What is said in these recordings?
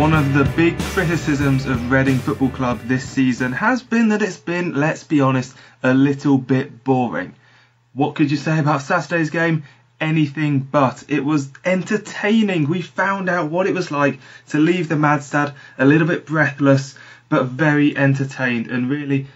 One of the big criticisms of Reading Football Club this season has been that it's been, let's be honest, a little bit boring. What could you say about Saturday's game? Anything but. It was entertaining. We found out what it was like to leave the Mad Stad a little bit breathless, but very entertained, and really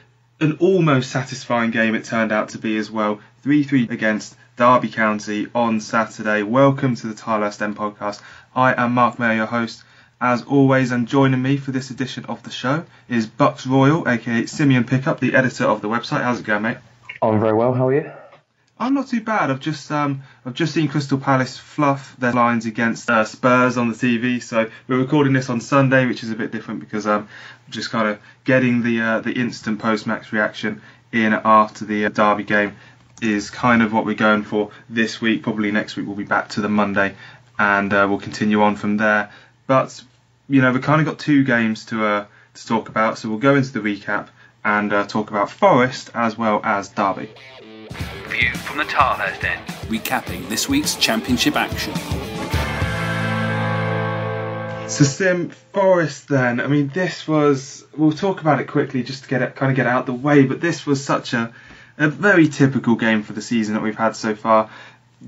an almost satisfying game it turned out to be as well. 3-3 against Derby County on Saturday. Welcome to the Tilehurst End Podcast. I am Marc Mayo, your host. As always, and joining me for this edition of the show is BucksRoyal, aka Simeon Pickup, the editor of the website. How's it going, mate? I'm very well. How are you? I'm not too bad. I've just seen Crystal Palace fluff their lines against Spurs on the TV. So we're recording this on Sunday, which is a bit different because I'm just kind of getting the instant post-match reaction in after the Derby game is kind of what we're going for this week. Probably next week we'll be back to the Monday, and we'll continue on from there. But you know, we've kind of got two games to talk about, so we'll go into the recap and talk about Forest as well as Derby. View from the Tilehurst End, recapping this week's championship action. So Sim, Forest then, I mean this was, we'll talk about it quickly just to get it out the way, but this was such a very typical game for the season that we've had so far.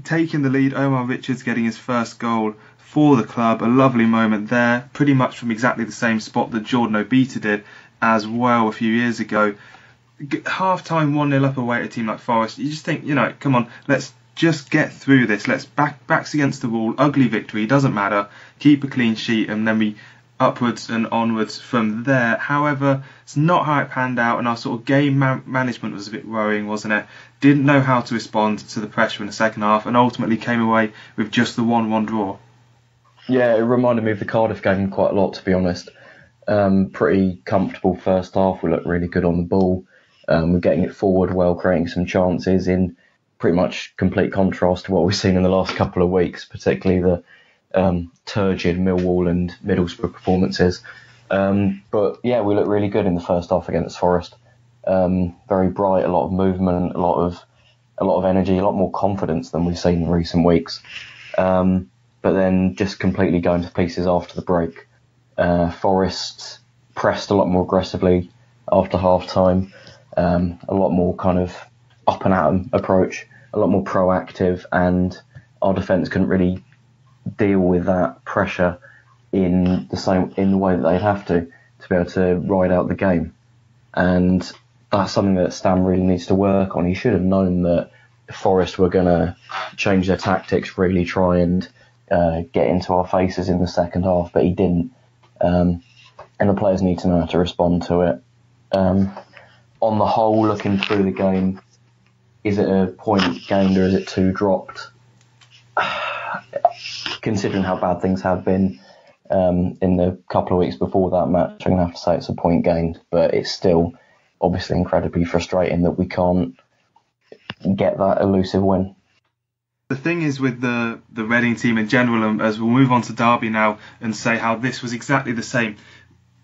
Taking the lead, Omar Richards getting his first goal for the club, a lovely moment there, pretty much from exactly the same spot that Jordan Obita did as well a few years ago. Half-time 1-0 up away at a team like Forest, you just think, you know, come on, let's just get through this, let's backs against the wall, ugly victory, doesn't matter, keep a clean sheet, and then we upwards and onwards from there. However, it's not how it panned out, and our sort of game management was a bit worrying, wasn't it? Didn't know how to respond to the pressure in the second half, and ultimately came away with just the 1-1 draw. Yeah, it reminded me of the Cardiff game quite a lot, to be honest. Pretty comfortable first half. We looked really good on the ball. We're getting it forward well, creating some chances in pretty much complete contrast to what we've seen in the last couple of weeks, particularly the turgid Millwall and Middlesbrough performances. But yeah, we looked really good in the first half against Forest. Very bright, a lot of movement, a lot of energy, a lot more confidence than we've seen in recent weeks. But then just completely going to pieces after the break. Forest pressed a lot more aggressively after half-time, a lot more kind of up and at 'em approach, a lot more proactive, and our defence couldn't really deal with that pressure in the way that they'd have to be able to ride out the game. And that's something that Stam really needs to work on. He should have known that Forest were going to change their tactics, really try and get into our faces in the second half, but he didn't. And the players need to know how to respond to it. On the whole, looking through the game, is it a point gained or is it 2 dropped? Considering how bad things have been in the couple of weeks before that match, I'm going to have to say it's a point gained, but it's still obviously incredibly frustrating that we can't get that elusive win. The thing is with the Reading team in general, as we'll move on to Derby now and say how this was exactly the same.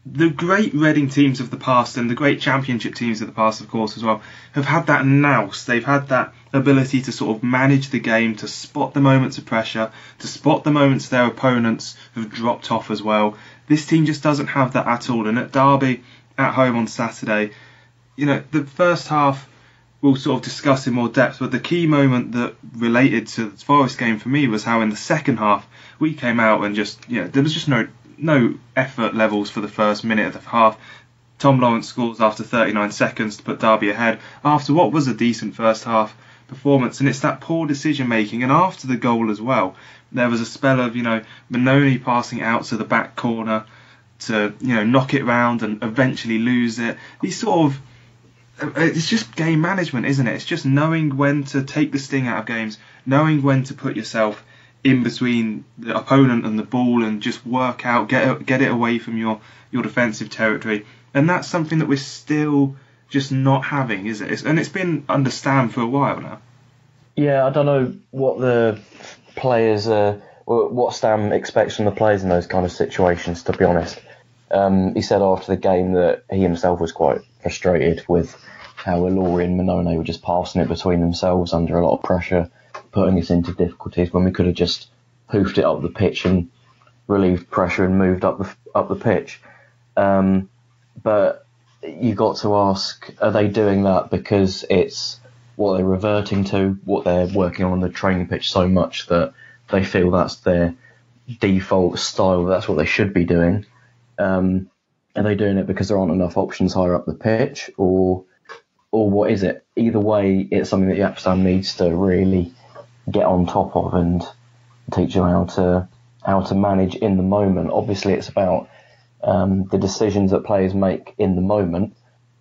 The great Reading teams of the past and the great championship teams of the past, of course, as well, have had that nous. They've had that ability to sort of manage the game, to spot the moments of pressure, to spot the moments their opponents have dropped off as well. This team just doesn't have that at all. And at Derby, at home on Saturday, you know, the first half we'll sort of discuss in more depth, but the key moment that related to the Forest game for me was how in the second half we came out and just, you know, there was just no effort levels for the first minute of the half. Tom Lawrence scores after 39 seconds to put Derby ahead after what was a decent first half performance, and it's that poor decision making. And after the goal as well, there was a spell of, you know, Benoni passing out to the back corner to, you know, knock it round and eventually lose it. These sort of, it's just game management, isn't it? It's just knowing when to take the sting out of games, knowing when to put yourself in between the opponent and the ball and just work out, get it away from your defensive territory. And that's something that we're still just not having, is it? And it's been under Stam for a while now. Yeah, I don't know what the players, what Stam expects from the players in those kind of situations, to be honest. He said after the game that he himself was quite frustrated with how Ilori and Benoni were just passing it between themselves under a lot of pressure, putting us into difficulties when we could have just hoofed it up the pitch and relieved pressure and moved up the pitch. But you got to ask, are they doing that because it's what they're reverting to, what they're working on the training pitch so much that they feel that's their default style, that's what they should be doing? Are they doing it because there aren't enough options higher up the pitch, or what is it? Either way, it's something that Yapstam needs to really get on top of and teach them how to manage in the moment. Obviously, it's about the decisions that players make in the moment.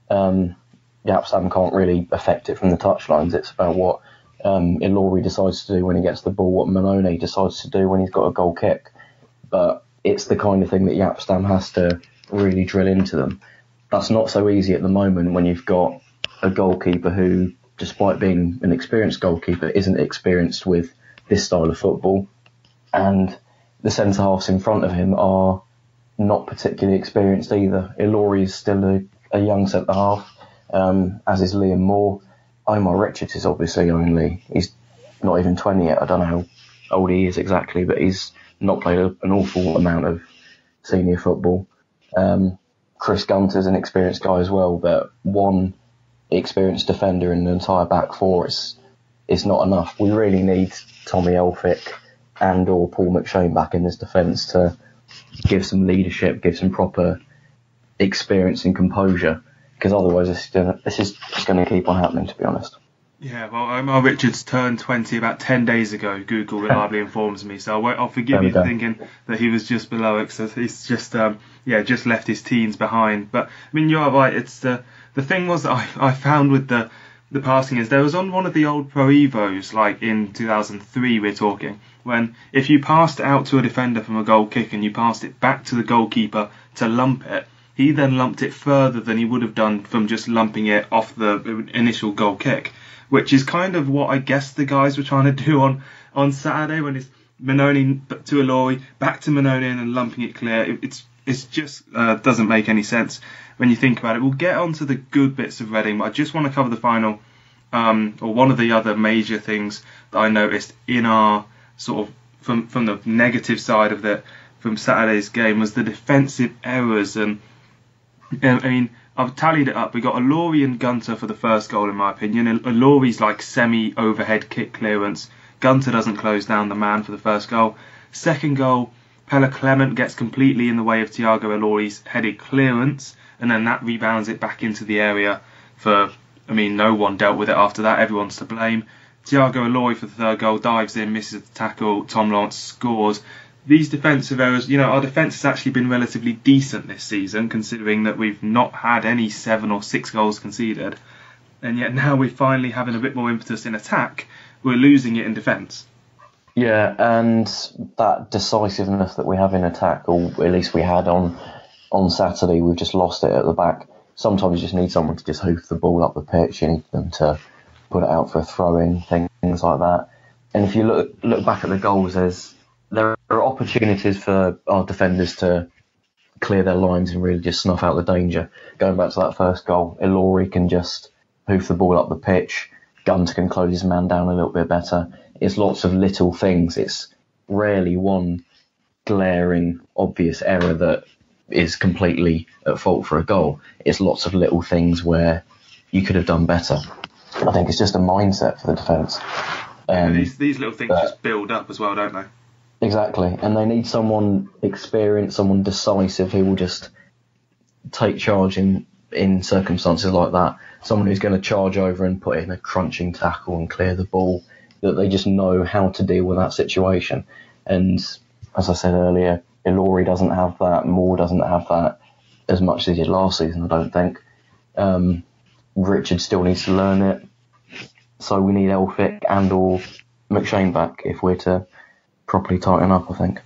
Yapstam can't really affect it from the touchlines. It's about what Ilori decides to do when he gets the ball, what Manone decides to do when he's got a goal kick. But it's the kind of thing that Yapstam has to really drill into them. That's not so easy at the moment when you've got a goalkeeper who, despite being an experienced goalkeeper, isn't experienced with this style of football, and the centre-halves in front of him are not particularly experienced either. Ilori is still a young centre-half, as is Liam Moore. Omar Richards is obviously he's not even 20 yet. I don't know how old he is exactly, but he's not played an awful amount of senior football. Chris Gunter's an experienced guy as well, but one experienced defender in the entire back four is not enough. We really need Tommy Elphick and or Paul McShane back in this defence to give some leadership, give some proper experience and composure, because otherwise this is just going to keep on happening, to be honest. Yeah, well, Omar Richards turned 20 about 10 days ago, Google reliably informs me, so I'll forgive you for thinking that he was just below it, because he's just just left his teens behind. But, I mean, you're right, it's the thing was that I found with the passing is there was on one of the old Pro Evos, like in 2003 we're talking, when if you passed it out to a defender from a goal kick and you passed it back to the goalkeeper to lump it, he then lumped it further than he would have done from just lumping it off the initial goal kick, which is kind of what I guess the guys were trying to do on Saturday when it's Manone to Ilori, back to Manone and lumping it clear. It's just doesn't make any sense when you think about it. We'll get on to the good bits of Reading, but I just want to cover the final, or one of the other major things that I noticed in our sort of from the negative side of from Saturday's game was the defensive errors. And I mean, I've tallied it up. We got Ilori and Gunter for the first goal, in my opinion. Ilori's like semi-overhead kick clearance. Gunter doesn't close down the man for the first goal. Second goal, Pella Clement gets completely in the way of Thiago Ilori's headed clearance, and then that rebounds it back into the area no one dealt with it after that. Everyone's to blame. Thiago Ilori for the third goal dives in, misses the tackle. Tom Lawrence scores. These defensive errors, our defence has actually been relatively decent this season, considering that we've not had any 7 or 6 goals conceded. And yet now we're finally having a bit more impetus in attack. We're losing it in defence. Yeah, and that decisiveness that we have in attack, or at least we had on Saturday, we've just lost it at the back. Sometimes you just need someone to just hoof the ball up the pitch. You need them to put it out for a throw-in, things like that. And if you look back at the goals, there are opportunities for our defenders to clear their lines and really just snuff out the danger. Going back to that first goal, Ilori can just hoof the ball up the pitch. Gunter can close his man down a little bit better. It's lots of little things. It's rarely one glaring, obvious error that is completely at fault for a goal. It's lots of little things where you could have done better. I think it's just a mindset for the defence. These little things just build up as well, don't they? Exactly, and they need someone experienced, someone decisive who will just take charge in circumstances like that. Someone who's going to charge over and put in a crunching tackle and clear the ball, that they just know how to deal with that situation. And as I said earlier, Ilori doesn't have that, Moore doesn't have that as much as he did last season, I don't think. Richard still needs to learn it. So we need Elphick and or McShane back if we're to properly tighten up, I think.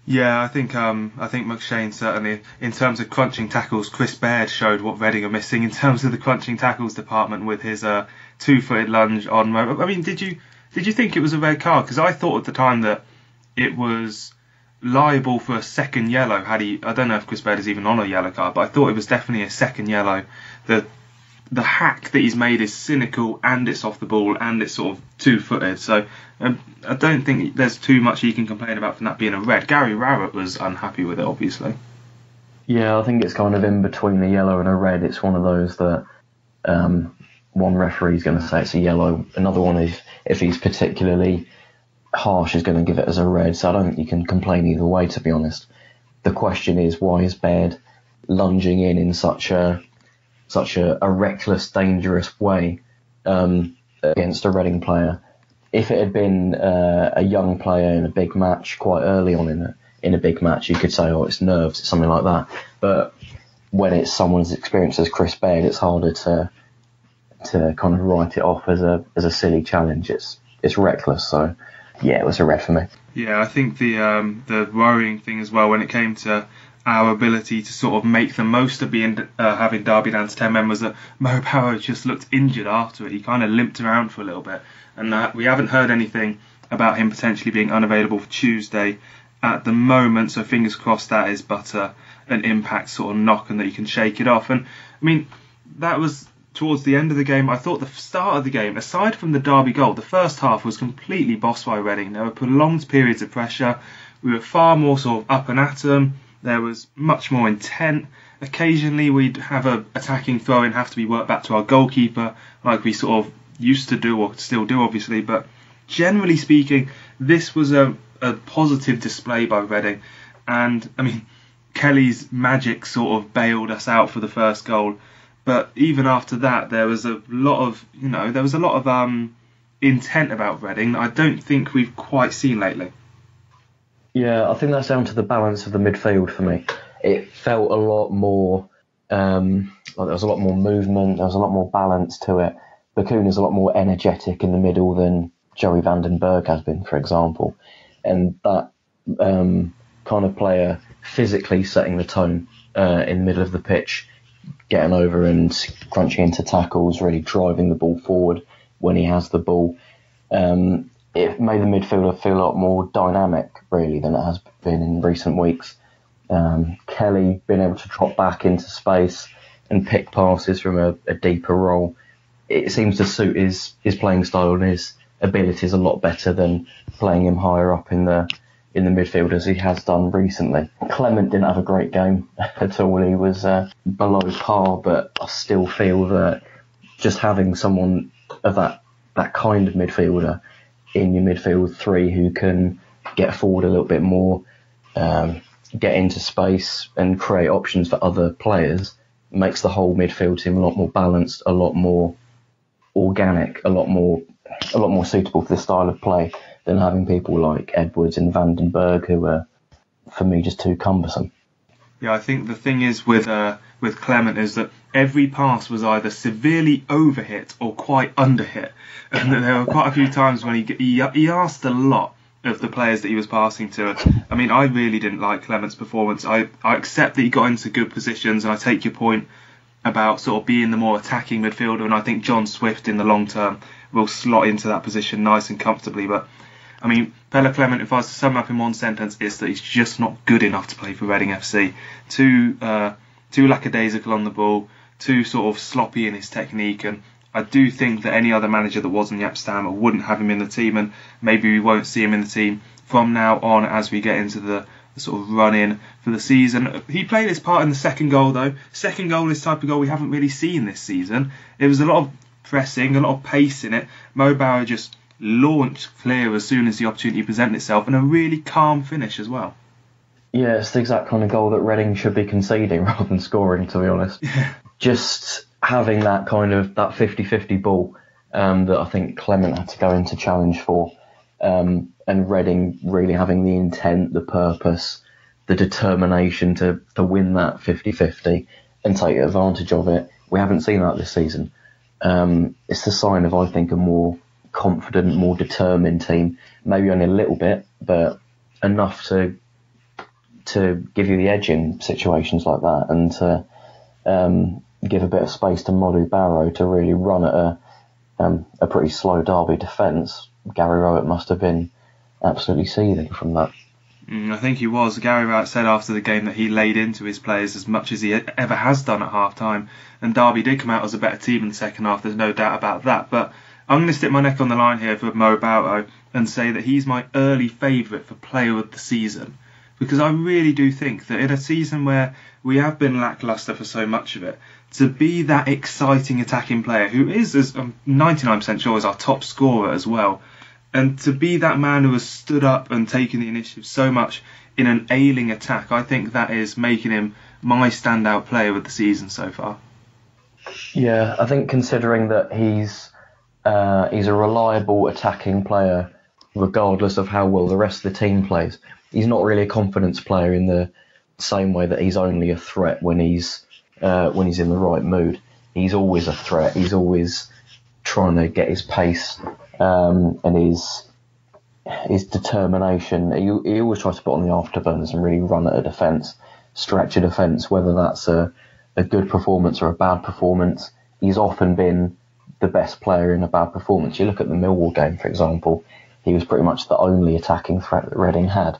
Yeah, I think McShane certainly, in terms of crunching tackles, Chris Baird showed what Reading are missing in terms of the crunching tackles department with his 2-footed lunge on. I mean, did you think it was a red card? Because I thought at the time that it was liable for a second yellow. I don't know if Chris Baird is even on a yellow card, but I thought it was definitely a second yellow. The the hack that he's made is cynical, and it's off the ball, and it's sort of two-footed. So I don't think there's too much you can complain about from that being a red. Gary Rowett was unhappy with it, obviously. Yeah, I think it's kind of in between a yellow and a red. It's one of those that one referee's going to say it's a yellow, another one is, if he's particularly harsh, is going to give it as a red. So I don't think you can complain either way, to be honest. The question is, why is Baird lunging in such a reckless, dangerous way against a Reading player? If it had been a young player in a big match quite early on in a big match, you could say, oh, it's nerves, it's something like that. But when it's someone's experience as Chris Baird, it's harder to kind of write it off as a silly challenge. It's reckless. So yeah, it was a red for me. Yeah, I think the worrying thing as well when it came to our ability to sort of make the most of being having Derby down to 10 men was that Mo Barrow just looked injured after it. He kind of limped around for a little bit, and we haven't heard anything about him potentially being unavailable for Tuesday at the moment, so fingers crossed that is but an impact sort of knock and that you can shake it off. And I mean, that was towards the end of the game. I thought the start of the game, aside from the Derby goal, the first half was completely bossed by Reading. There were prolonged periods of pressure. We were far more sort of up and at them. There was much more intent. Occasionally we'd have a attacking throw-in have to be worked back to our goalkeeper, like we sort of used to do, or still do obviously, but generally speaking, this was a positive display by Reading. And I mean, Kelly's magic sort of bailed us out for the first goal, but even after that there was a lot of intent about Reading that I don't think we've quite seen lately. Yeah, I think that's down to the balance of the midfield for me. It felt a lot more, like there was a lot more movement, there was a lot more balance to it. Bakun is a lot more energetic in the middle than Joey van den Berg has been, for example. And that kind of player physically setting the tone in the middle of the pitch, getting over and crunching into tackles, really driving the ball forward when he has the ball. It made the midfielder feel a lot more dynamic, really, than it has been in recent weeks. Kelly being able to drop back into space and pick passes from a deeper role, it seems to suit his playing style and his abilities a lot better than playing him higher up in the midfield as he has done recently. Clement didn't have a great game at all. He was below par, but I still feel that just having someone of that kind of midfielder in your midfield three who can get forward a little bit more, get into space and create options for other players makes the whole midfield team a lot more balanced, a lot more organic, a lot more suitable for the style of play than having people like Edwards and van den Berg who are, for me, just too cumbersome. Yeah, I think the thing is with Clement is that every pass was either severely overhit or quite underhit, and there were quite a few times when he asked a lot of the players that he was passing to. I mean, I really didn't like Clement's performance. I accept that he got into good positions, and I take your point about sort of being the more attacking midfielder, and I think John Swift in the long term will slot into that position nice and comfortably. But I mean, Pelle Clement, if I was to sum up in one sentence, it's that he's just not good enough to play for Reading FC. Too lackadaisical on the ball, too sort of sloppy in his technique, and I do think that any other manager that wasn't Jaap Stam wouldn't have him in the team, and maybe we won't see him in the team from now on as we get into the sort of run-in for the season. He played his part in the second goal, though. Second goal is the type of goal we haven't really seen this season. It was a lot of pressing, a lot of pace in it. Mo Barrow just launched clear as soon as the opportunity presented itself, and a really calm finish as well. Yeah, it's the exact kind of goal that Reading should be conceding rather than scoring, to be honest. Yeah. Just having that kind of that 50-50 ball that I think Clement had to go into challenge for, and Reading really having the intent, the purpose, the determination to win that 50-50 and take advantage of it. We haven't seen that this season. It's the sign of, I think, a more confident, more determined team. Maybe only a little bit, but enough to give you the edge in situations like that, and to give a bit of space to Mo Barrow to really run at a pretty slow Derby defence. Gary Rowett must have been absolutely seething from that. I think he was. Gary Wright said after the game that he laid into his players as much as he ever has done at half-time. And Derby did come out as a better team in the second half, there's no doubt about that. But I'm going to stick my neck on the line here for Mo Barrow and say that he's my early favourite for player of the season. Because I really do think that in a season where we have been lacklustre for so much of it, to be that exciting attacking player, who is, as I'm 99% sure, is our top scorer as well, and to be that man who has stood up and taken the initiative so much in an ailing attack, I think that is making him my standout player of the season so far. Yeah, I think considering that he's a reliable attacking player, regardless of how well the rest of the team plays. He's not really a confidence player in the same way that he's only a threat when he's in the right mood. He's always a threat. He's always trying to get his pace and his determination. He always tries to put on the afterburners and really run at a defence, stretch a defence, whether that's a good performance or a bad performance. He's often been the best player in a bad performance. You look at the Millwall game, for example, he was pretty much the only attacking threat that Reading had.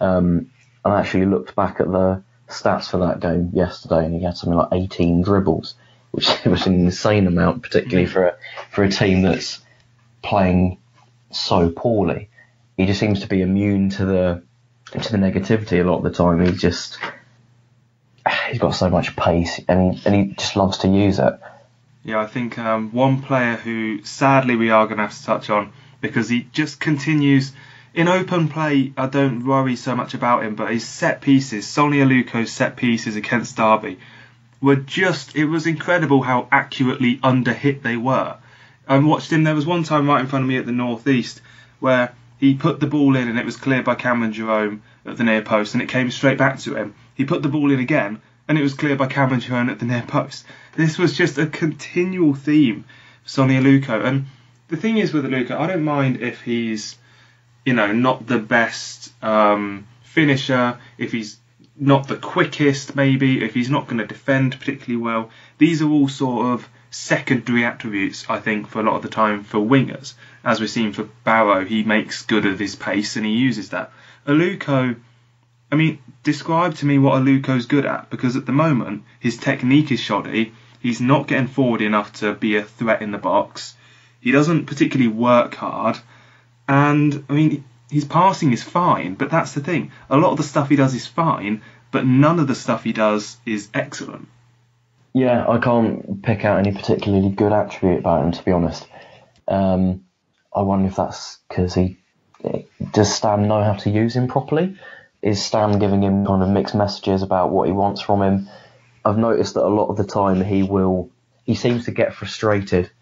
I actually looked back at the stats for that game yesterday, and he had something like 18 dribbles, which was an insane amount, particularly for a team that's playing so poorly. He just seems to be immune to the negativity a lot of the time. He's got so much pace, and he just loves to use it. Yeah, I think one player who sadly we are going to have to touch on, because he just continues in open play. I don't worry so much about him, but his set pieces, Sonny Aluko's set pieces against Derby, it was incredible how accurately under-hit they were. I watched him, there was one time right in front of me at the North East where he put the ball in and it was cleared by Cameron Jerome at the near post and it came straight back to him. He put the ball in again and it was cleared by Cameron Jerome at the near post. This was just a continual theme for Sonny Aluko. And the thing is with Aluko, I don't mind if he's, not the best finisher, if he's not the quickest maybe, if he's not going to defend particularly well. These are all sort of secondary attributes, I think, for a lot of the time for wingers. As we've seen for Barrow, he makes good of his pace and he uses that. Aluko, describe to me what Aluko's good at, because at the moment his technique is shoddy. He's not getting forward enough to be a threat in the box. He doesn't particularly work hard. And, his passing is fine, but that's the thing. A lot of the stuff he does is fine, but none of the stuff he does is excellent. Yeah, I can't pick out any particularly good attribute about him, to be honest. I wonder if that's because does Stan know how to use him properly? Is Stan giving him kind of mixed messages about what he wants from him? I've noticed that a lot of the time he seems to get frustrated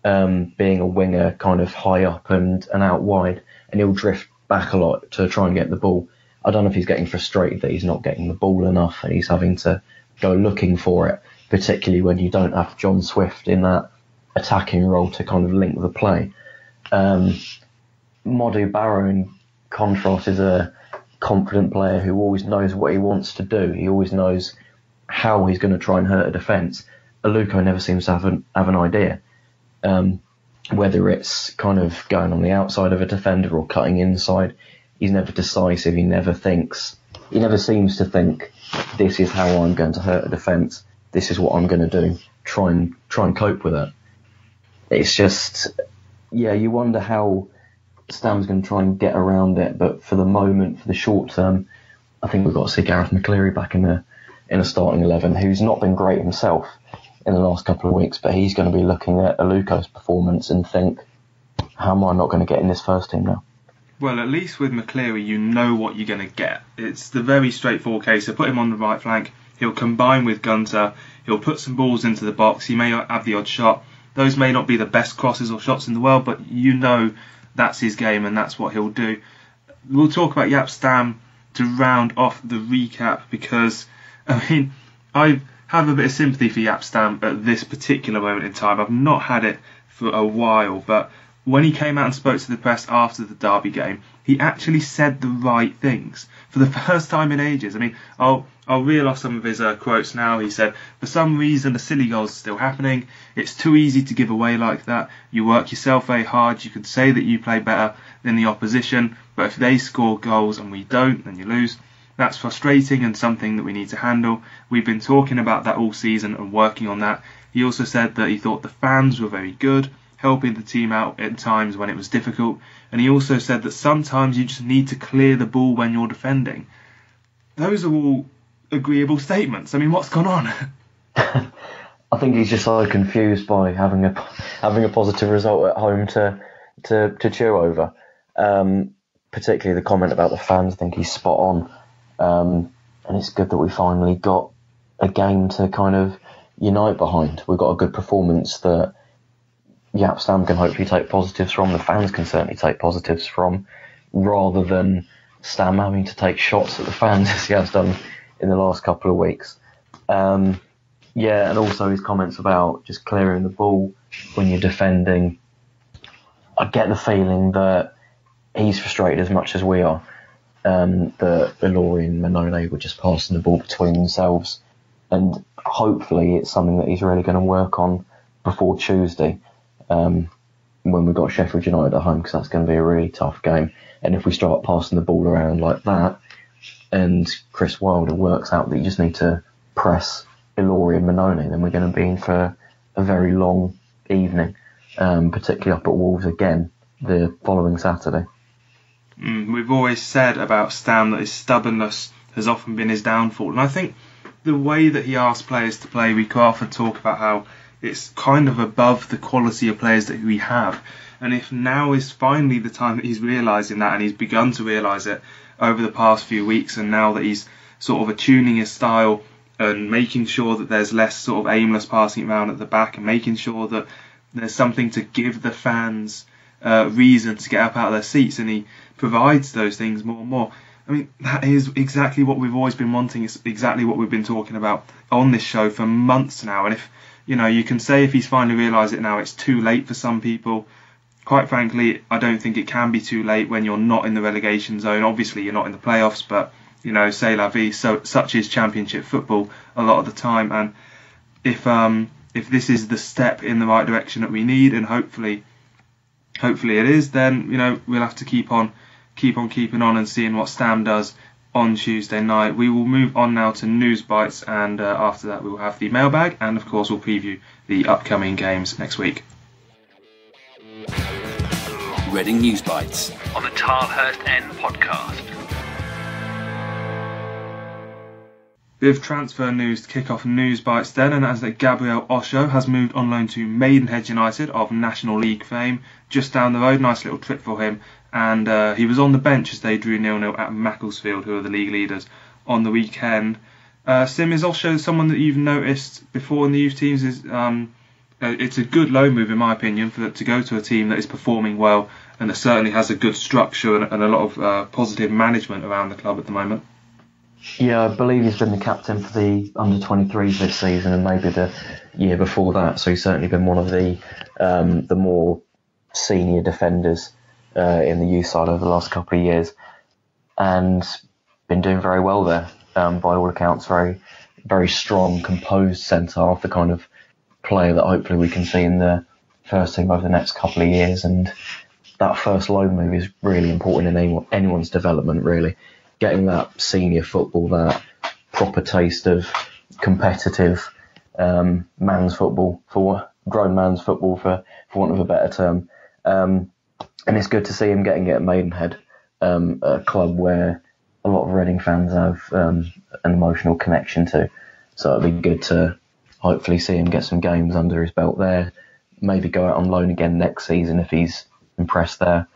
being a winger kind of high up and out wide, and he'll drift back a lot to try and get the ball. I don't know if he's getting frustrated that he's not getting the ball enough and he's having to go looking for it, particularly when you don't have John Swift in that attacking role to kind of link the play. Modu Barrow, in contrast, is a confident player who always knows what he wants to do. He always knows how he's going to try and hurt a defence. Aluko never seems to have an idea. Whether it's kind of going on the outside of a defender or cutting inside, he's never decisive. He never seems to think, this is how I'm going to hurt a defence. This is what I'm going to do. Try and cope with it. It's just, you wonder how Stan's going to try and get around it. But for the moment, for the short term, I think we've got to see Gareth McCleary back in a starting 11, who's not been great himself in the last couple of weeks, but he's going to be looking at Aluko's performance and think, how am I not going to get in this first team now? Well, at least with McCleary, you know what you're going to get. It's the very straightforward case. So put him on the right flank, he'll combine with Gunter, he'll put some balls into the box, he may have the odd shot. Those may not be the best crosses or shots in the world, but that's his game and that's what he'll do. We'll talk about Jaap Stam to round off the recap, because, I have a bit of sympathy for Jaap Stam at this particular moment in time. I've not had it for a while, but when he came out and spoke to the press after the Derby game, he actually said the right things for the first time in ages. I mean, I'll reel off some of his quotes now. He said, "For some reason, the silly goals are still happening. It's too easy to give away like that. You work yourself very hard. You could say that you play better than the opposition, but if they score goals and we don't, then you lose. That's frustrating and something that we need to handle. We've been talking about that all season and working on that." He also said that he thought the fans were very good, helping the team out at times when it was difficult. And he also said that sometimes you just need to clear the ball when you're defending. Those are all agreeable statements. I mean, what's gone on? I think he's just so confused by having a positive result at home to cheer over. Particularly the comment about the fans, I think he's spot on. And it's good that we finally got a game to kind of unite behind. We've got a good performance that Stam can hopefully take positives from, the fans can certainly take positives from, rather than Stam having to take shots at the fans as he has done in the last couple of weeks. And also his comments about just clearing the ball when you're defending. I get the feeling that he's frustrated as much as we are. That Ilori and Manone were just passing the ball between themselves, and hopefully it's something that he's really going to work on before Tuesday, when we've got Sheffield United at home, because that's going to be a really tough game. And if we start passing the ball around like that, and Chris Wilder works out that you just need to press Ilori and Manone, then we're going to be in for a very long evening, particularly up at Wolves again the following Saturday. We've always said about Stam that his stubbornness has often been his downfall, and I think the way that he asks players to play, we quite often talk about how it's kind of above the quality of players that we have. And if now is finally the time that he's realising that, and he's begun to realise it over the past few weeks, and now that he's sort of attuning his style and making sure that there's less sort of aimless passing around at the back, and making sure that there's something to give the fans reason to get up out of their seats, and he provides those things more and more. I mean, that is exactly what we've always been wanting. It's exactly what we've been talking about on this show for months now. And if, you can say if he's finally realised it now, it's too late for some people. Quite frankly, I don't think it can be too late when you're not in the relegation zone. Obviously, you're not in the playoffs, but, c'est la vie. So, such is Championship football a lot of the time. And if this is the step in the right direction that we need, and hopefully it is, then, we'll have to keep on keeping on and seeing what Stam does on Tuesday night. We will move on now to Newsbites, and after that we will have the Mailbag, and of course we'll preview the upcoming games next week. Reading Newsbites on the Tilehurst End Podcast. Bit of transfer news to kick off Newsbites then, and that's that Gabriel Osho has moved on loan to Maidenhead United of National League fame, just down the road. Nice little trip for him, and he was on the bench as they drew 0-0 at Macclesfield, who are the league leaders, on the weekend. Sim, is Osho someone that you've noticed before in the youth teams? It's a good loan move in my opinion to go to a team that is performing well and that certainly has a good structure and a lot of positive management around the club at the moment. Yeah, I believe he's been the captain for the under-23s this season, and maybe the year before that. So he's certainly been one of the more senior defenders in the youth side over the last couple of years, and been doing very well there. By all accounts, very, very strong, composed centre half, the kind of player that hopefully we can see in the first team over the next couple of years. And that first loan move is really important in anyone's development, really. Getting that senior football, that proper taste of competitive man's football, grown man's football, for want of a better term. And it's good to see him getting it at Maidenhead, a club where a lot of Reading fans have an emotional connection to. So it'd be good to hopefully see him get some games under his belt there, maybe go out on loan again next season if he's impressed there.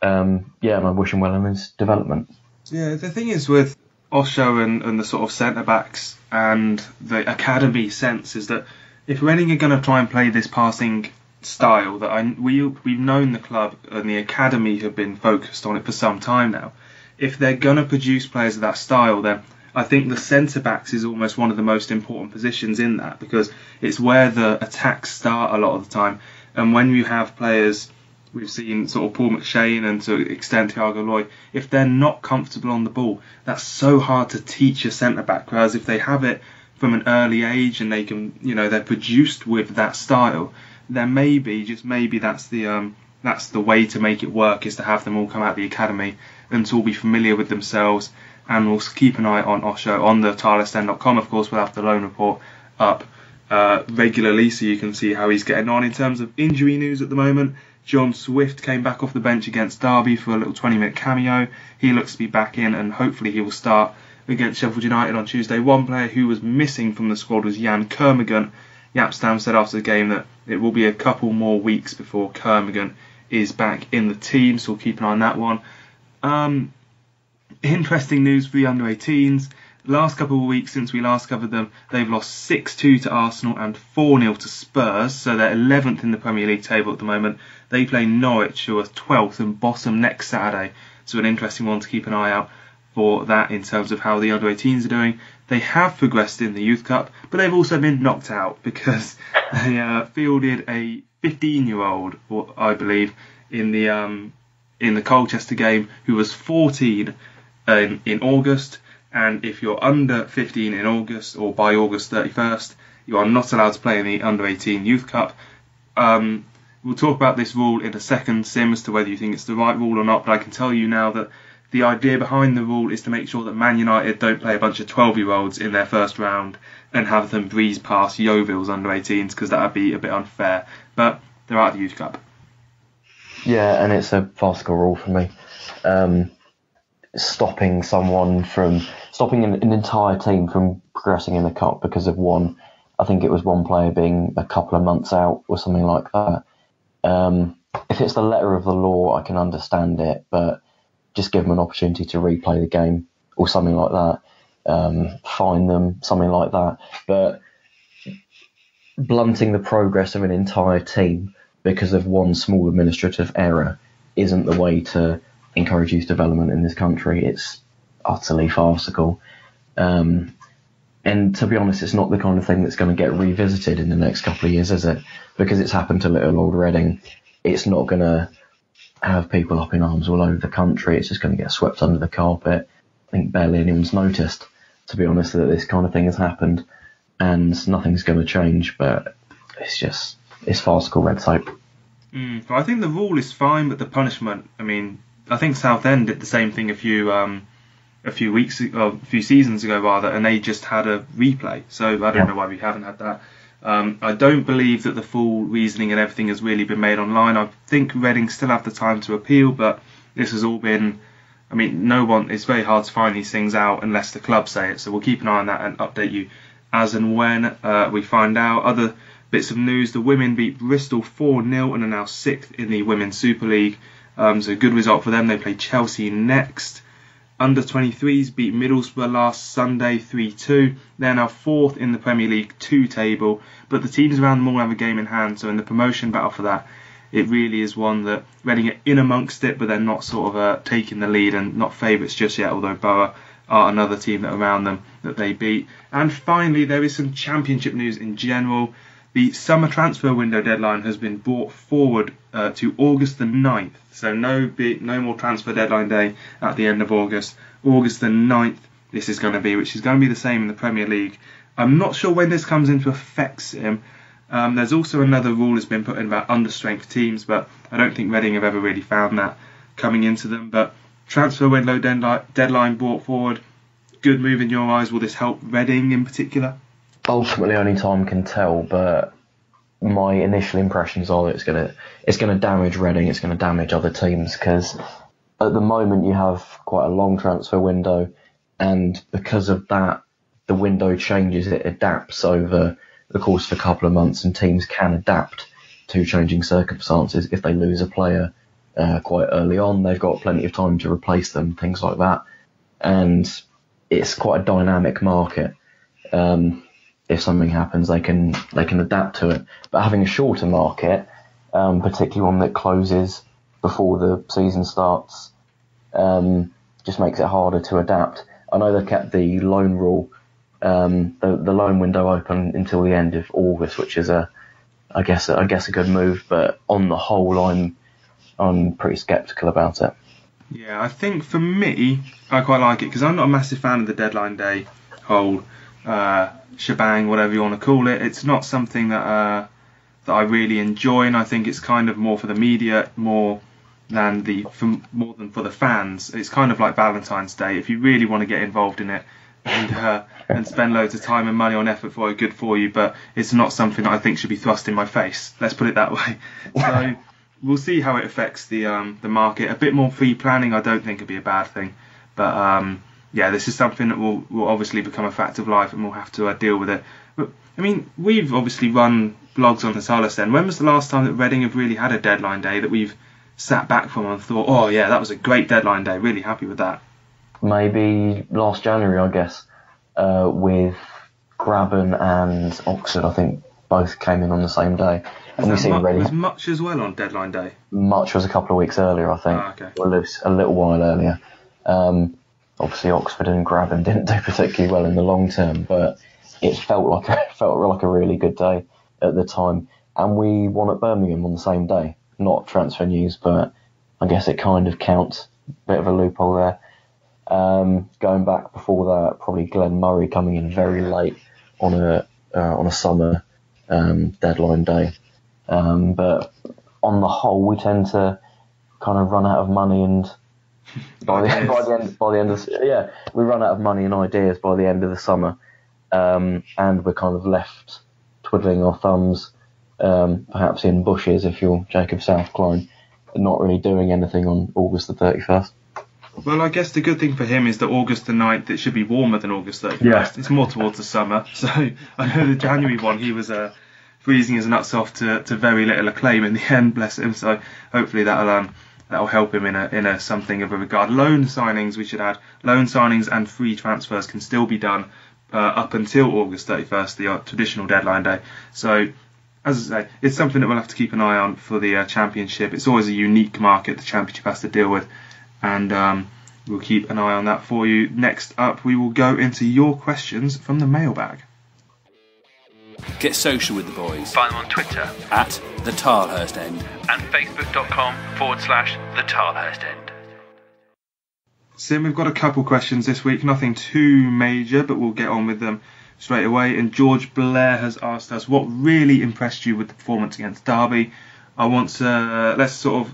And I wish him well in his development. Yeah, the thing is with Osho and the sort of centre-backs and the academy sense is that if Reading are going to try and play this passing style that we've known the club and the academy have been focused on it for some time now, if they're going to produce players of that style, then I think the centre-backs is almost one of the most important positions in that, because it's where the attacks start a lot of the time. And when you have players we've seen sort of Paul McShane and to an extent Thiago Loy, if they're not comfortable on the ball, that's so hard to teach a centre-back. Whereas if they have it from an early age and they can, they're produced with that style, then maybe, just maybe, that's the way to make it work, is to have them all come out of the academy and to all be familiar with themselves. And we'll keep an eye on Osho on the tilehurstend.com. Of course, we'll have the loan report up regularly so you can see how he's getting on. In terms of injury news at the moment, John Swift came back off the bench against Derby for a little 20-minute cameo. He looks to be back in, and hopefully he will start against Sheffield United on Tuesday. One player who was missing from the squad was Jan Kermigan. Jaap Stam said after the game that it will be a couple more weeks before Kermigan is back in the team, so we'll keep an eye on that one. Interesting news for the under-18s. Last couple of weeks since we last covered them, they've lost 6-2 to Arsenal and 4-0 to Spurs, so they're 11th in the Premier League table at the moment. They play Norwich, who are 12th and bottom next Saturday, so an interesting one to keep an eye out for that in terms of how the under-18s are doing. They have progressed in the Youth Cup, but they've also been knocked out because they fielded a 15-year-old, I believe, in the Colchester game, who was 14 in August. And if you're under 15 in August, or by August 31st, you are not allowed to play in the under-18 Youth Cup. We'll talk about this rule in a second, Sim, as to whether you think it's the right rule or not, but I can tell you now that the idea behind the rule is to make sure that Man United don't play a bunch of 12-year-olds in their first round and have them breeze past Yeoville's under-18s, because that would be a bit unfair. But they're out of the Youth Cup. Yeah, and it's a farcical rule for me. Stopping an entire team from progressing in the cup because of one player being a couple of months out or something like that. If it's the letter of the law, I can understand it, but just give them an opportunity to replay the game or something like that. Fine them, something like that. But blunting the progress of an entire team because of one small administrative error isn't the way to encourage youth development in this country. It's utterly farcical. And to be honest, it's not the kind of thing that's going to get revisited in the next couple of years, is it? Because it's happened to little old Reading. It's not going to have people up in arms all over the country. It's just going to get swept under the carpet. I think barely anyone's noticed, to be honest, that this kind of thing has happened, and nothing's going to change. But it's farcical red tape. Well, I think the rule is fine, but the punishment, I think Southend did the same thing a few seasons ago, and they just had a replay. So I don't know why we haven't had that. I don't believe that the full reasoning and everything has really been made online. I think Reading still have the time to appeal, but this has all been, it's very hard to find these things out unless the club say it. So we'll keep an eye on that and update you as and when we find out. Other bits of news: the women beat Bristol 4-0 and are now 6th in the Women's Super League. So good result for them. They play Chelsea next. Under 23s beat Middlesbrough last Sunday 3-2. They're now 4th in the Premier League 2 table, but the teams around them all have a game in hand. So in the promotion battle for that, it really is one that Reading are in amongst it, but they're not sort of taking the lead and not favourites just yet, although Borough are another team that are around them that they beat. And finally, there is some Championship news in general. The summer transfer window deadline has been brought forward to August the 9th. So no more transfer deadline day at the end of August. August the 9th this is going to be, which is going to be the same in the Premier League. I'm not sure when this comes into effect, Sim. There's also another rule that's been put in about understrength teams, but I don't think Reading have ever really found that coming into them. But transfer window deadline brought forward. Good move in your eyes. Will this help Reading in particular? Ultimately, only time can tell, but my initial impressions are that it's going to damage Reading. It's going to damage other teams, because at the moment you have quite a long transfer window, and because of that, the window changes. It adapts over the course of a couple of months, and teams can adapt to changing circumstances. If they lose a player quite early on, they've got plenty of time to replace them, things like that, and it's quite a dynamic market. If something happens, they can adapt to it. But having a shorter market, particularly one that closes before the season starts, just makes it harder to adapt. I know they've kept the loan rule, the loan window open until the end of August, which is I guess a good move. But on the whole, I'm I'm pretty sceptical about it. Yeah, I think for me, I quite like it because I'm not a massive fan of the deadline day whole shebang, whatever you want to call it. It's not something that I really enjoy, and I think it's kind of more for the media, more than for the fans. It's kind of like Valentine's Day. If you really want to get involved in it and spend loads of time and money on effort for it, good for you. But it's not something that I think should be thrust in my face. Let's put it that way. So. We'll see how it affects the market. A bit more pre-planning, I don't think, would be a bad thing. But yeah, this is something that will obviously become a fact of life, and we'll have to deal with it. But I mean, we've obviously run blogs on the Tilehurst End. When was the last time that Reading have really had a deadline day that we've sat back from and thought, oh yeah, that was a great deadline day, really happy with that? Maybe last January, I guess, with Graben and Oxford. I think both came in on the same day. Was Much as well on deadline day? Much was a couple of weeks earlier, I think. Okay. Or a little while earlier. Obviously, Oxford and Graben didn't do particularly well in the long term, but it felt like a really good day at the time. And we won at Birmingham on the same day. Not transfer news, but I guess it kind of counts. Bit of a loophole there. Going back before that, probably Glenn Murray coming in very late on a summer deadline day. But on the whole, we tend to kind of run out of money, and by the end of we run out of money and ideas by the end of the summer, and we're kind of left twiddling our thumbs, perhaps in bushes if you're Jacob Southkline, not really doing anything on August the 31st. Well, I guess the good thing for him is that August the 9th, it should be warmer than August 31st. Yeah. It's more towards the summer. So I know the January one, he was freezing his nuts off to very little acclaim in the end, bless him. So hopefully that'll help him in a something of a regard. Loan signings, we should add, loan signings and free transfers can still be done up until August 31st, the traditional deadline day. So as I say, it's something that we'll have to keep an eye on for the Championship. It's always a unique market the Championship has to deal with, and we'll keep an eye on that for you. Next up, we will go into your questions from the mailbag. Get social with the boys. Find them on Twitter at the Tilehurst End and facebook.com/the Tilehurst End. Sim, we've got a couple questions this week, nothing too major, but we'll get on with them straight away. And George Blair has asked us, what really impressed you with the performance against Derby? I want to, let's sort of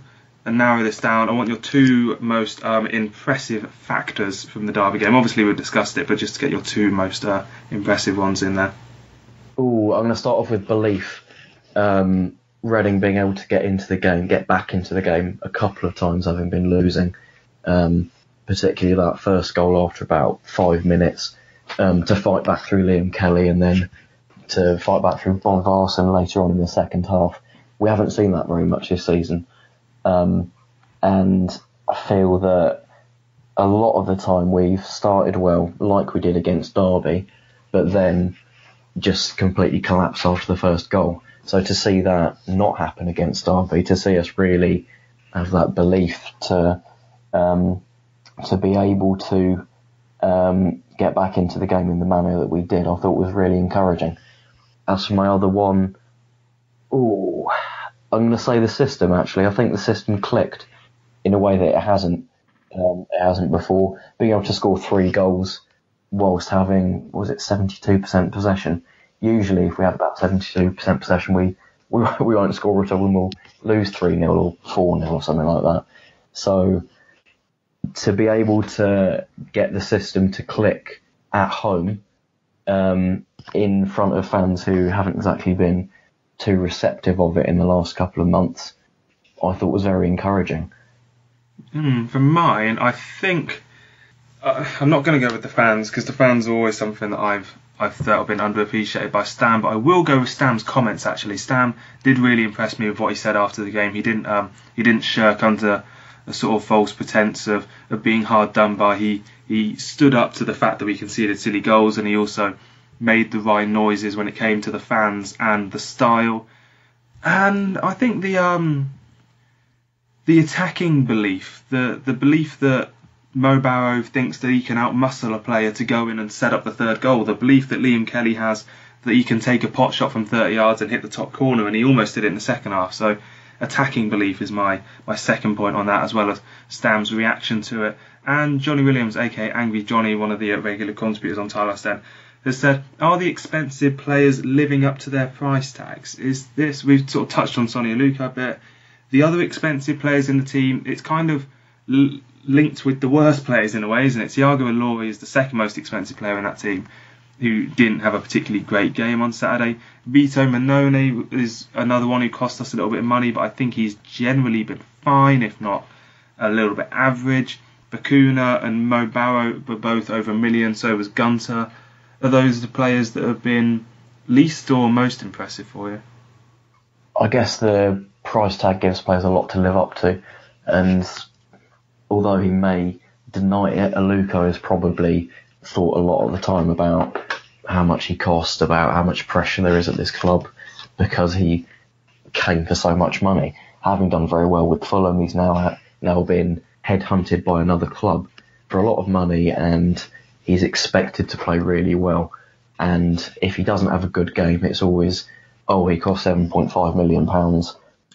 narrow this down. I want your two most impressive factors from the Derby game. Obviously we've discussed it, but just to get your two most impressive ones in there. I'm going to start off with belief. Reading being able to get back into the game a couple of times having been losing, particularly that first goal after about 5 minutes, to fight back through Liam Kelly and then to fight back through Bon Varson later on in the second half. We haven't seen that very much this season. And I feel that a lot of the time we've started well, like we did against Derby, but then just completely collapse after the first goal. So to see that not happen against Derby, to see us really have that belief to be able to get back into the game in the manner that we did, I thought was really encouraging. As for my other one, I'm going to say the system, actually. I think the system clicked in a way that it hasn't before. Being able to score 3 goals whilst having, 72% possession. Usually, if we have about 72% possession, we won't score at all and we'll lose 3-0 or 4-0 or something like that. So, to be able to get the system to click at home, in front of fans who haven't exactly been too receptive of it in the last couple of months, I thought was very encouraging. For mine, I think I'm not going to go with the fans, because the fans are always something that I've felt have been underappreciated by Stam, but I will go with Stam's comments. Actually, Stam did really impress me with what he said after the game. He didn't shirk under a sort of false pretense of being hard done by. He stood up to the fact that we conceded silly goals, and he also made the right noises when it came to the fans and the style. And I think the attacking belief, the belief that Mo Barrow thinks that he can outmuscle a player to go in and set up the third goal, the belief that Liam Kelly has that he can take a pot shot from 30 yards and hit the top corner, and he almost did it in the second half. So attacking belief is my second point on that, as well as Stam's reaction to it. And Johnny Williams, aka Angry Johnny, one of the regular contributors on Tilehurst End, has said, are the expensive players living up to their price tags? Is this, we've sort of touched on Sonny Aluko a bit, the other expensive players in the team, it's kind of linked with the worst players in a way, isn't it? Thiago Ilori is the second most expensive player in that team, who didn't have a particularly great game on Saturday. Vito Manone is another one who cost us a little bit of money, but I think he's generally been fine, if not a little bit average. Bakuna and Mo Barrow were both over $1 million, so was Gunter. Are those the players that have been least or most impressive for you? I guess the price tag gives players a lot to live up to, and although he may deny it, Aluko has probably thought a lot of the time about how much he cost, about how much pressure there is at this club, because he came for so much money. Having done very well with Fulham, he's now been headhunted by another club for a lot of money, and he's expected to play really well. And if he doesn't have a good game, it's always, oh, he cost £7.5 million.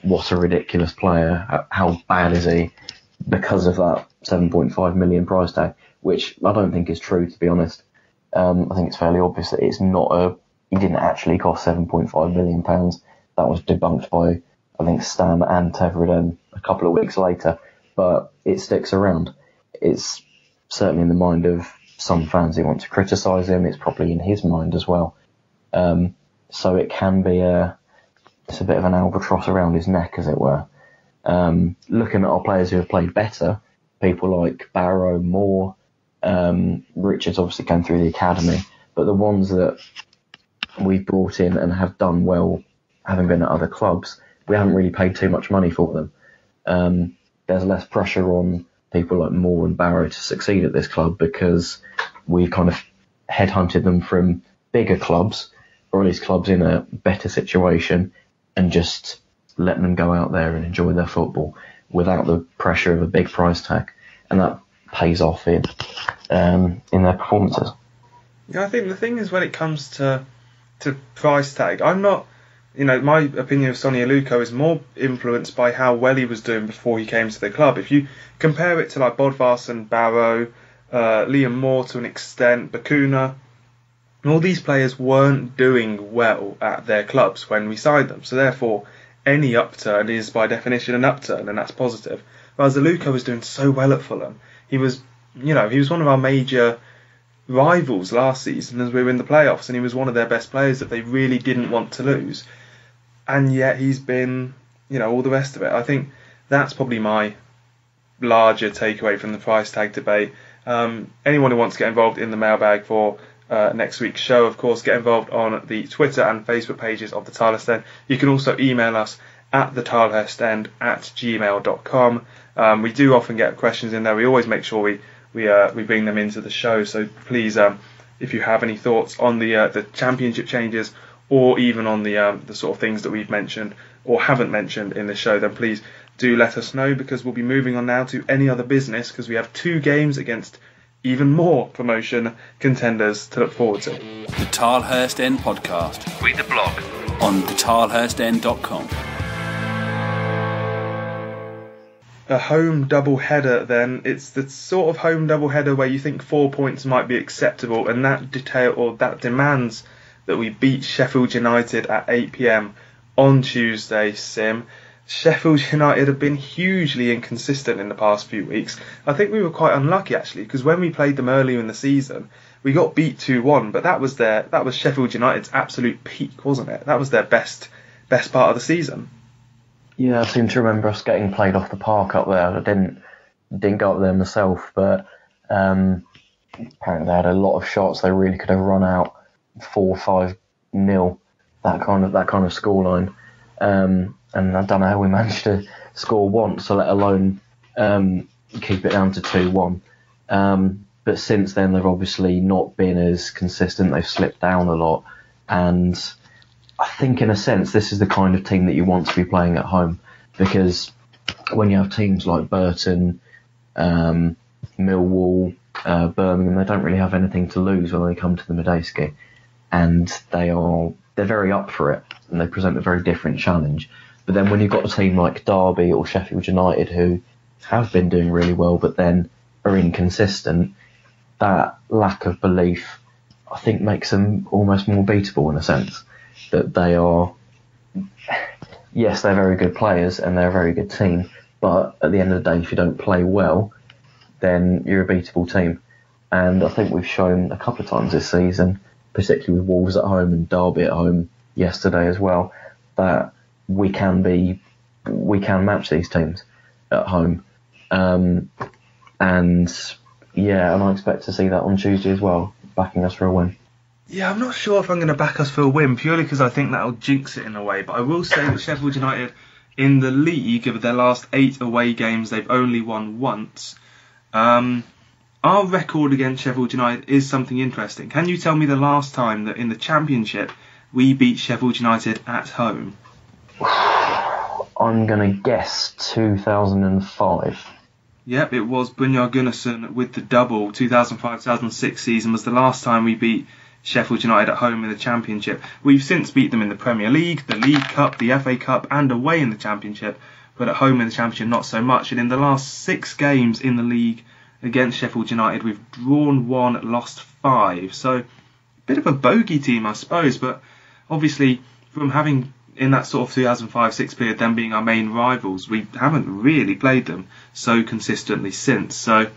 What a ridiculous player. How bad is he? Because of that £7.5 million price tag, which I don't think is true, to be honest. I think it's fairly obvious that it's not he didn't actually cost £7.5 million. That was debunked by, I think, Stam and Teverden a couple of weeks later. But it sticks around. It's certainly in the mind of some fans who want to criticise him. It's probably in his mind as well. So it can be it's a bit of an albatross around his neck, as it were. Looking at our players who have played better, people like Barrow, Moore, Richards obviously came through the academy, but the ones that we've brought in and have done well, having been at other clubs, we haven't really paid too much money for them. There's less pressure on people like Moore and Barrow to succeed at this club because we've kind of headhunted them from bigger clubs, or at least clubs in a better situation, and just letting them go out there and enjoy their football without the pressure of a big price tag, and that pays off in their performances. Yeah, I think the thing is, when it comes to price tag, I'm not, my opinion of Sonny Aluko is more influenced by how well he was doing before he came to the club. If you compare it to like Bodvarsson, Barrow, Liam Moore to an extent, Bakuna, all these players weren't doing well at their clubs when we signed them, so therefore any upturn is by definition an upturn, and that's positive. Whereas Aluko was doing so well at Fulham, he was one of our major rivals last season as we were in the playoffs, and he was one of their best players that they really didn't want to lose. And yet he's been, all the rest of it. I think that's probably my larger takeaway from the price tag debate. Anyone who wants to get involved in the mailbag for next week's show, of course, get involved on the Twitter and Facebook pages of the Tilehurst End. You can also email us at thetilehurstend@gmail.com. We do often get questions in there. We always make sure we bring them into the show. So please, if you have any thoughts on the championship changes, or even on the sort of things that we've mentioned or haven't mentioned in the show, then please do let us know, because we'll be moving on now to any other business, because we have 2 games against even more promotion contenders to look forward to. The Tilehurst End Podcast. Read the blog on thetilehurstend.com. A home double-header then. It's the sort of home double-header where you think 4 points might be acceptable, and that demands that we beat Sheffield United at 8 p.m. on Tuesday, Sim. Sheffield United have been hugely inconsistent in the past few weeks. I think we were quite unlucky, actually, because when we played them earlier in the season, we got beat 2-1, but that was Sheffield United's absolute peak, wasn't it? That was their best part of the season. Yeah, I seem to remember us getting played off the park up there. I didn't go up there myself, but apparently they had a lot of shots. They really could have run out 4-5-0, that kind of scoreline. And I don't know how we managed to score once, so let alone keep it down to 2-1. But since then, they've obviously not been as consistent. They've slipped down a lot, and I think, in a sense, this is the kind of team that you want to be playing at home, because when you have teams like Burton, Millwall, Birmingham, they don't really have anything to lose when they come to the Medeski, and they're very up for it, and they present a very different challenge. But then when you've got a team like Derby or Sheffield United who have been doing really well but then are inconsistent, that lack of belief, I think, makes them almost more beatable in a sense. That they are, yes, they're very good players and they're a very good team, but at the end of the day, if you don't play well, then you're a beatable team. And I think we've shown a couple of times this season, particularly with Wolves at home and Derby at home yesterday as well, that we can match these teams at home. And I expect to see that on Tuesday as well, backing us for a win. Yeah, I'm not sure if I'm going to back us for a win, purely because I think that'll jinx it in a way. But I will say that Sheffield United, in the league, of their last 8 away games, they've only won once. Our record against Sheffield United is something interesting. Can you tell me the last time that in the Championship we beat Sheffield United at home? I'm going to guess 2005. Yep, it was Brynjar Gunnarsson with the double. 2005-2006 season was the last time we beat Sheffield United at home in the Championship. We've since beat them in the Premier League, the League Cup, the FA Cup and away in the Championship, but at home in the Championship not so much. And in the last 6 games in the league against Sheffield United, we've drawn 1, lost 5. So a bit of a bogey team, I suppose, but obviously from having in that sort of 2005-06 period them being our main rivals, we haven't really played them so consistently since. So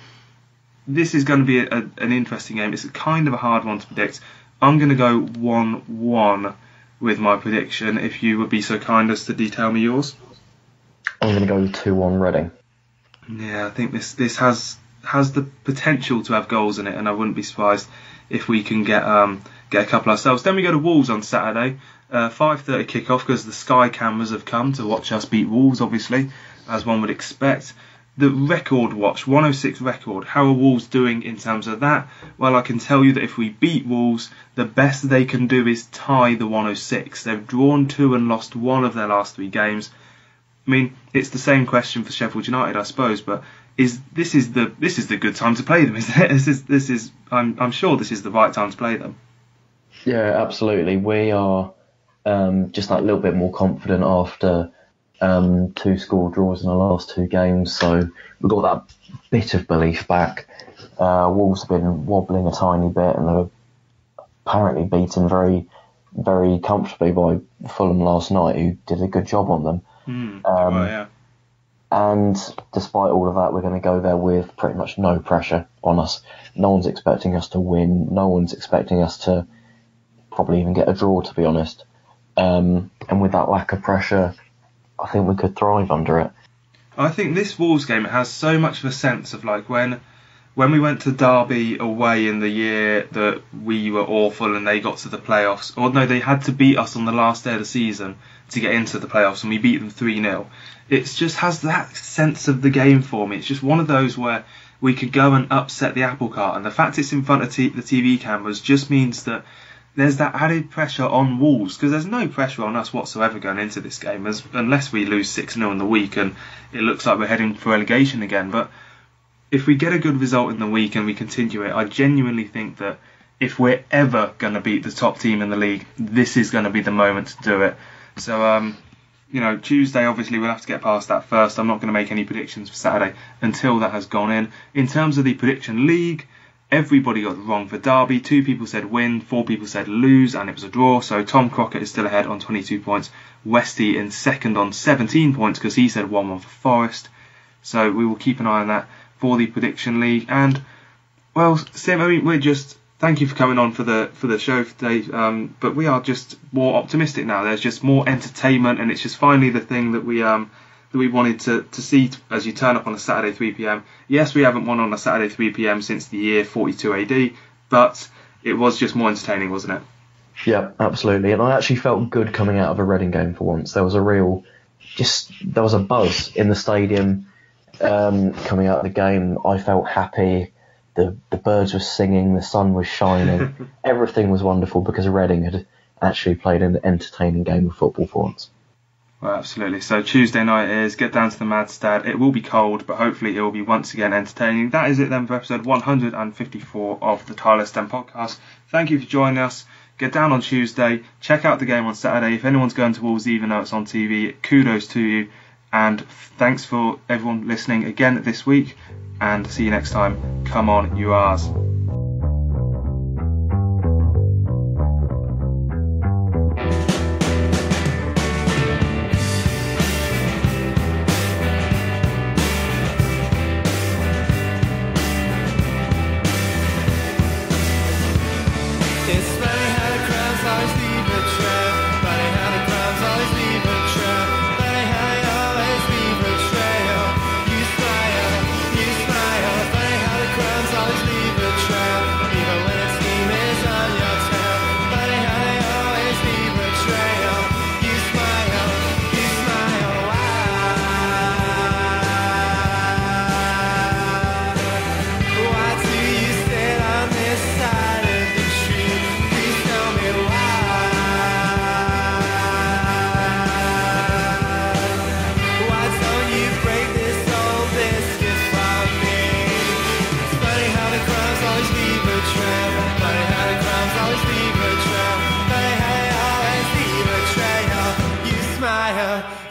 this is going to be an interesting game. It's kind of a hard one to predict. I'm going to go 1-1 with my prediction, if you would be so kind as to detail me yours. I'm going to go 2-1 Reading. Yeah, I think this has the potential to have goals in it, and I wouldn't be surprised if we can get a couple ourselves. Then we go to Wolves on Saturday, 5:30 kickoff, because the Sky cameras have come to watch us beat Wolves, obviously, as one would expect. The record watch, 106 record. How are Wolves doing in terms of that? Well, I can tell you that if we beat Wolves, the best they can do is tie the 106. They've drawn 2 and lost 1 of their last 3 games. I mean, it's the same question for Sheffield United, I suppose, but this is the good time to play them, isn't it? I'm sure this is the right time to play them. Yeah, absolutely. We are just that little bit more confident after 2 score draws in the last 2 games, so we've got that bit of belief back. Wolves have been wobbling a tiny bit, and they were apparently beaten very, very comfortably by Fulham last night, who did a good job on them. Yeah. And despite all of that, we're going to go there with pretty much no pressure on us. No one's expecting us to win. No one's expecting us to probably even get a draw, to be honest. And with that lack of pressure, I think we could thrive under it. I think this Wolves game, it has so much of a sense of like when we went to Derby away in the year that we were awful and they got to the playoffs. Or no, they had to beat us on the last day of the season to get into the playoffs, and we beat them 3-0. It just has that sense of the game for me. It's just one of those where we could go and upset the apple cart, and the fact it's in front of the TV cameras just means that there's that added pressure on Wolves, because there's no pressure on us whatsoever going into this game, unless we lose 6-0 in the week and it looks like we're heading for relegation again. But if we get a good result in the week and we continue it, I genuinely think that if we're ever going to beat the top team in the league, this is going to be the moment to do it. So, Tuesday, obviously, we'll have to get past that first. I'm not going to make any predictions for Saturday until that has gone in. In terms of the prediction league, everybody got it wrong for Derby. 2 people said win, 4 people said lose, and it was a draw. So Tom Crockett is still ahead on 22 points. Westy in second on 17 points because he said 1-1 for Forest. So we will keep an eye on that for the prediction league. And, well, Sim, we're just... Thank you for coming on for the show today, but we are just more optimistic now. There's just more entertainment, and it's just finally the thing that we wanted to see as you turn up on a Saturday 3 p.m. Yes, we haven't won on a Saturday 3 p.m. since the year 42 AD, but it was just more entertaining, wasn't it? Yeah, absolutely. And I actually felt good coming out of a Reading game for once. There was a buzz in the stadium coming out of the game. I felt happy. The birds were singing, the sun was shining, everything was wonderful because Reading had actually played an entertaining game of football for once. Well, absolutely. So Tuesday night is get down to the Mad Stad. It will be cold, but hopefully it will be once again entertaining. That is it then for episode 154 of the Tilehurst End Podcast. Thank you for joining us. Get down on Tuesday, check out the game on Saturday. If anyone's going to Wolves even though it's on TV, kudos to you. And thanks for everyone listening again this week. And see you next time. Come on, you R's.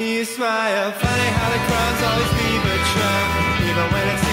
You smile, funny how the crimes always leave a trail, even when it's